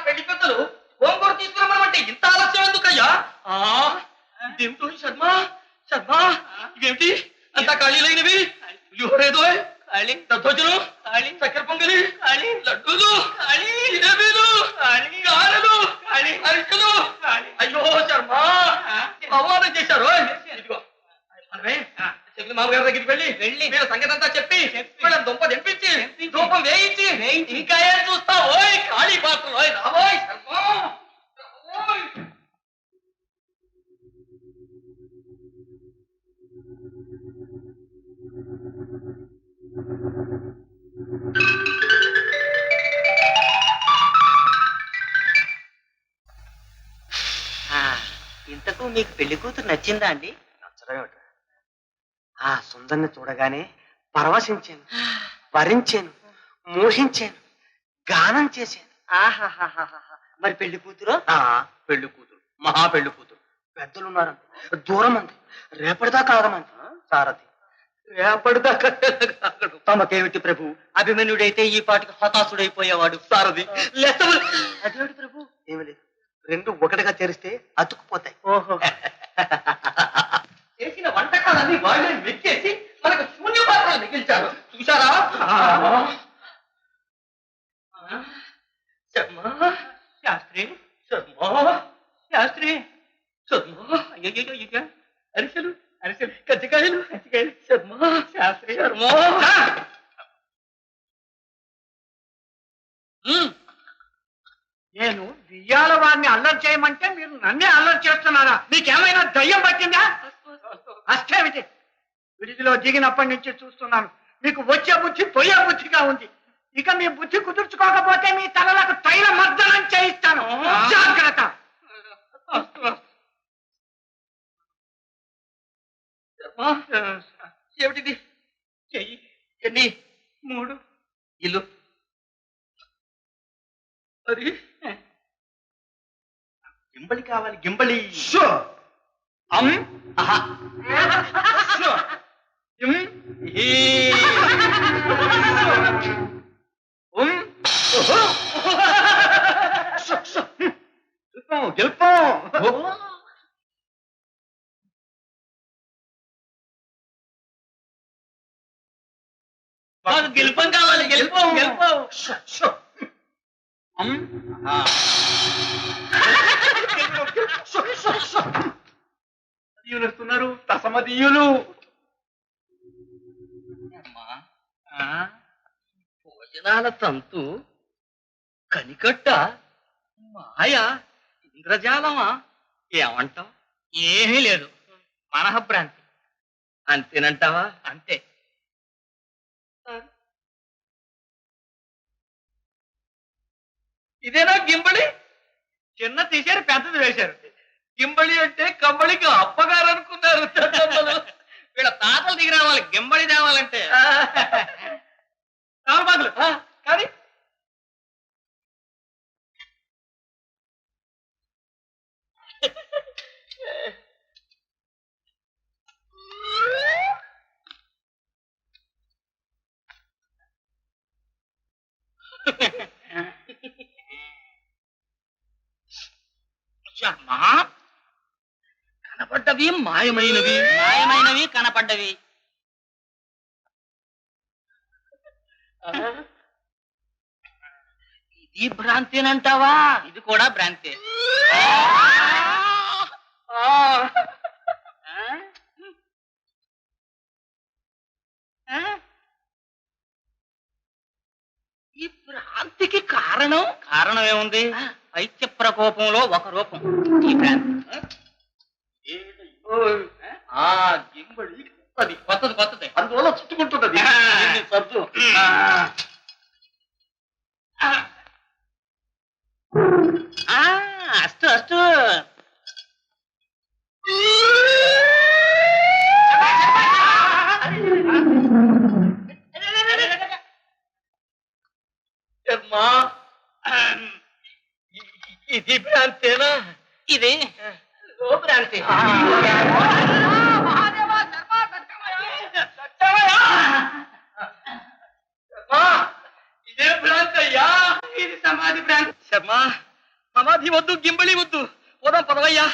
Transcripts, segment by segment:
పెళ్లి పెద్దలు గోంగూర తీసుకురమ్మంటే ఇంత ఆలస్యం ఎందుకయ్యా? ఇదేమిటో శర్మ శర్మ, ఇదేమిటి అంత ఖాళీలైనవి? పులిహోరేదో దద్దోజనం, చక్కెర పొంగలి, లడ్డూలు, జిలేబీలు, గారెలు, అరిసెలు. అయ్యో శర్మ, అవమానం చేశారు. ఇదిగో శకుని మామగారి దగ్గరికి వెళ్ళి మీరు సంగతి అంతా చెప్పి వీళ్ళని దుంప తెంపించి ధూపం వేయించి ఇంకా ఏం చూస్తావు? ఓయ్ ఖాళీ పాత్రలు రాబోయ్ శర్మ. ఇంతకు మీకు పెళ్లి కూతురు నచ్చిందా అండి? నచ్చడం ఆ సుందర్ని చూడగానే పరవశించాను, వరించాను, మోహించాను, గానం చేశాను. మరి పెళ్లి కూతురు? పెళ్లి కూతురు, మహా పెళ్లి కూతురు. పెద్దలున్నారండి, దూరం అంది, రేపటిదాకా ఆగమంది. సారథి రేపటిదాకా తమకేమిటి ప్రభు, అభిమన్యుడైతే ఈ పాటికి హతాశుడైపోయేవాడు. సారథి అదేమిటి ప్రభు? ఏమి లేదు, రెండు ఒకటిగా చేరిస్తే అతుక్కుపోతాయి. ఓహో. చేసిన వంటకాలన్నీ వాళ్ళే మెచ్చేసి మనకు శూన్య పాత్రలు మిగిల్చారు. చూశారా? శాస్త్రి శాస్త్రి అరిసెలు కజ్జికాయలు శాస్త్రి నేను బియ్యాల వారిని అల్లరి చేయమంటే మీరు నన్నే అల్లరి చేస్తున్నారా? మీకేమైనా దయ్యం పట్టిందా? అష్టేమిటి, విడిదిలో దిగినప్పటి నుంచి చూస్తున్నాను. మీకు వచ్చే బుద్ధి పోయే బుద్ధిగా ఉంది. ఇక మీ బుద్ధి కుదుర్చుకోకపోతే మీ తలలకు తైల మర్దనం చేయిస్తాను. జాగ్రత్త. ఏమిటిది? చెయ్యి ఎన్ని? 3. ఇల్లు అది గింబలి కావాలి, గింబలి. గెలుపు. మాకు గెలుపం కావాలి, గెలుపం గెలుపం. దీవులు వస్తున్నారు, తసమదీయులు. భోజనాల తంతు, కనికట్ట, మాయ, ఇంద్రజాలమా, ఏమంటావు? ఏమీ లేదు, మనఃభ్రాంతి. అంతేనంటావా? అంతే. ఇదేనా గింబళి? చిన్న తీశారు, పెద్దది వేశారు. గింబళి అంటే కంబళికి అప్పగారు అనుకున్నారు. వీళ్ళ తాతలు దిగి రావాలి గింబళి తేవాలంటే. రామబాగులు కానీ కనపడ్డవి మాయమైనవి, మాయమైనవి కనపడ్డవి. ఇది భ్రాంతేనంటావా? ఇది కూడా భ్రాంతే. ఈ భ్రాంతికి కారణం ఏముంది? పైత్య ప్రకోపంలో ఒక రూపం ఈ భ్రాంతి. గింబడి కొత్తది అందువల్ల చుట్టుకుంటున్నది. సర్దు. అస్తు ఇది భ్రాంతేనా? ఇది భ్రాంతి. ఇదే భ్రాంతి అయ్యా. ఇది సమాధి భ్రాంతి. శర్మ, సమాధి వద్దు, గింబళి వద్దు, పోదాం పదవయ్యా.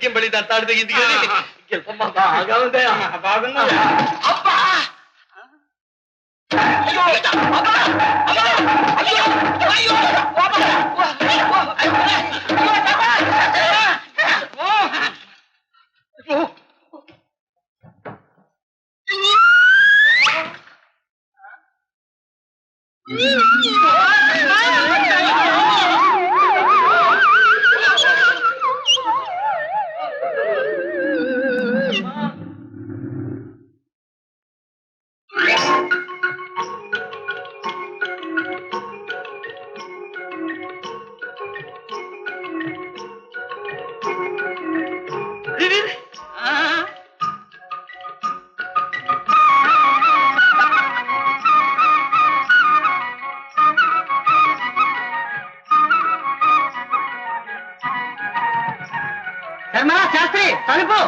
గింబళి దంతాడు దిగింది కానీ గెలుపమ్మా బాగా ఉంది. బాగుందా? అబ్బా! అయ్యో! అబ్బా! అబ్బా! అయ్యో! అయ్యో! శాస్త్రి తలుపు.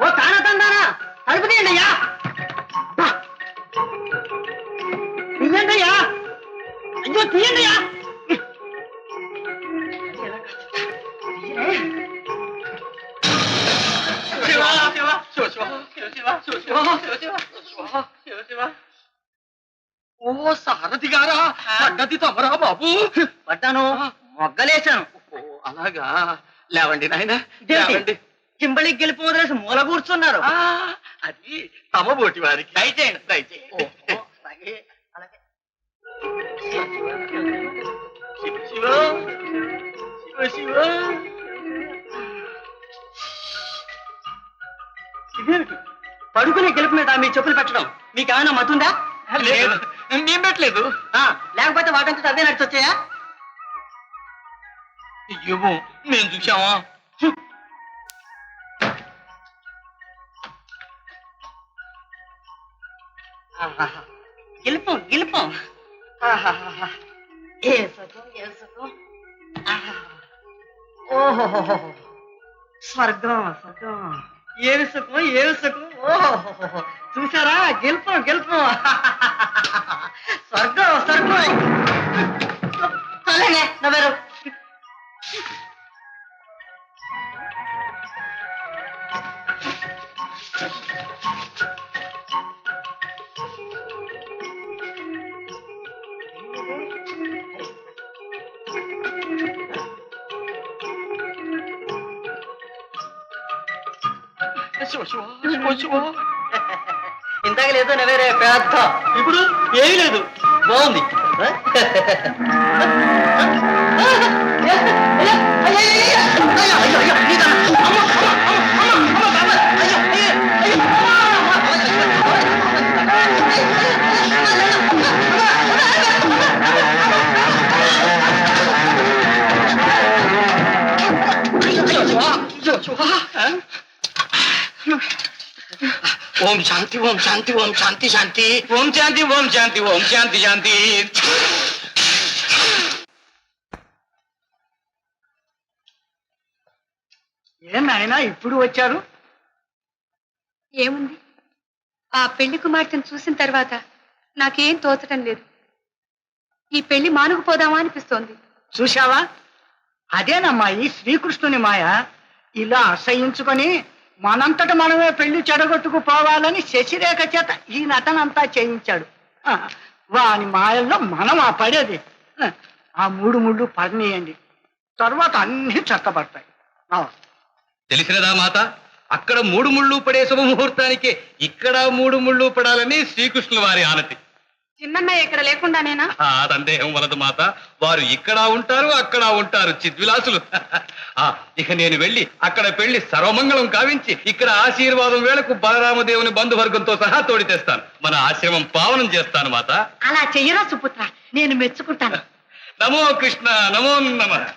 ఓ తానా తందానా తలుపు తీయండి అయ్యా. తీయండి అయ్యా. అయ్యో తీయండి అయ్యా. ఓ సారథి గారా, పడ్డది తమరా బాబు? పడ్డాను, మొగ్గలేశాను. అలాగా, లేవండి నాయన, లేవండి. కింబళి గెలుపు వదిలేసి మూల కూర్చున్నారు. అది తమ బోటి వారికి. దయచేయండి, దయచేయండి. శివ శివ శివ ఇదేమిటి? పడుకునే గెలుపు మీద మీ చెప్పులు పెట్టడం మీకేమైనా మతుందా? లేదు, నేను పెట్టలేదు. లేకపోతే వాటంతా అదే నడిచొచ్చాయా? ఏమో, మేము చూసామా? గెలుపు గెలుపు. ఏ సుఖం, ఏ సుఖం. ఓహో స్వర్గం స్వర్గం ఏమి సుఖం ఏమి సుఖం ఓహో చూసారా గెలుపు గెలుపు స్వర్గం స్వర్గం అలాగే నవ్వారు శివ శివ శివ శివ. ఇందాక లేదు నవ్వేరే పెద్ద ఇప్పుడు ఏమీ లేదు బాగుంది ఓం శాంతి ఓం శాంతి ఓం శాంతి శాంతి ఓం శాంతి ఓం శాంతి ఓం శాంతి శాంతి. ఏం నాయనా ఇప్పుడు వచ్చారు? ఏముంది, ఆ పెళ్లి కుమార్తెను చూసిన తర్వాత నాకేం తోచటం లేదు. ఈ పెళ్లి మానుకుపోదామా అనిపిస్తోంది. చూశావా, అదేనమ్మా ఈ శ్రీకృష్ణుని మాయ. ఇలా అసహించుకొని మనంతట మనమే పెళ్లి చెడగొట్టుకుపోవాలని శశిరేఖ చేత ఈ నటనంతా చేయించాడు. వాని మాయల్లో మనం ఆ పడేది. ఆ మూడు ముళ్ళు పడనీయండి, తర్వాత అన్ని చక్కబడతాయి. తెలిసినదా మాత, అక్కడ మూడు ముళ్ళు పడే శుభముహూర్తానికి ఇక్కడ మూడు ముళ్ళు పడాలని శ్రీకృష్ణుల వారి ఆనతి. చిన్నన్నయ్య ఇక్కడ లేకుండానేనా? సందేహం వలదు మాత, వారు ఇక్కడ ఉంటారు అక్కడ ఉంటారు చిద్విలాసులు. ఇక నేను వెళ్ళి అక్కడ పెళ్లి సర్వమంగళం కావించి ఇక్కడ ఆశీర్వాదం వేళకు బలరామదేవుని బంధువర్గంతో సహా తోడి తెస్తాను. మన ఆశ్రమం పావనం చేస్తాను మాత. అలా చెయ్యరా సుపుత్ర, నేను మెచ్చుకుంటాను. నమో కృష్ణ నమో నమః.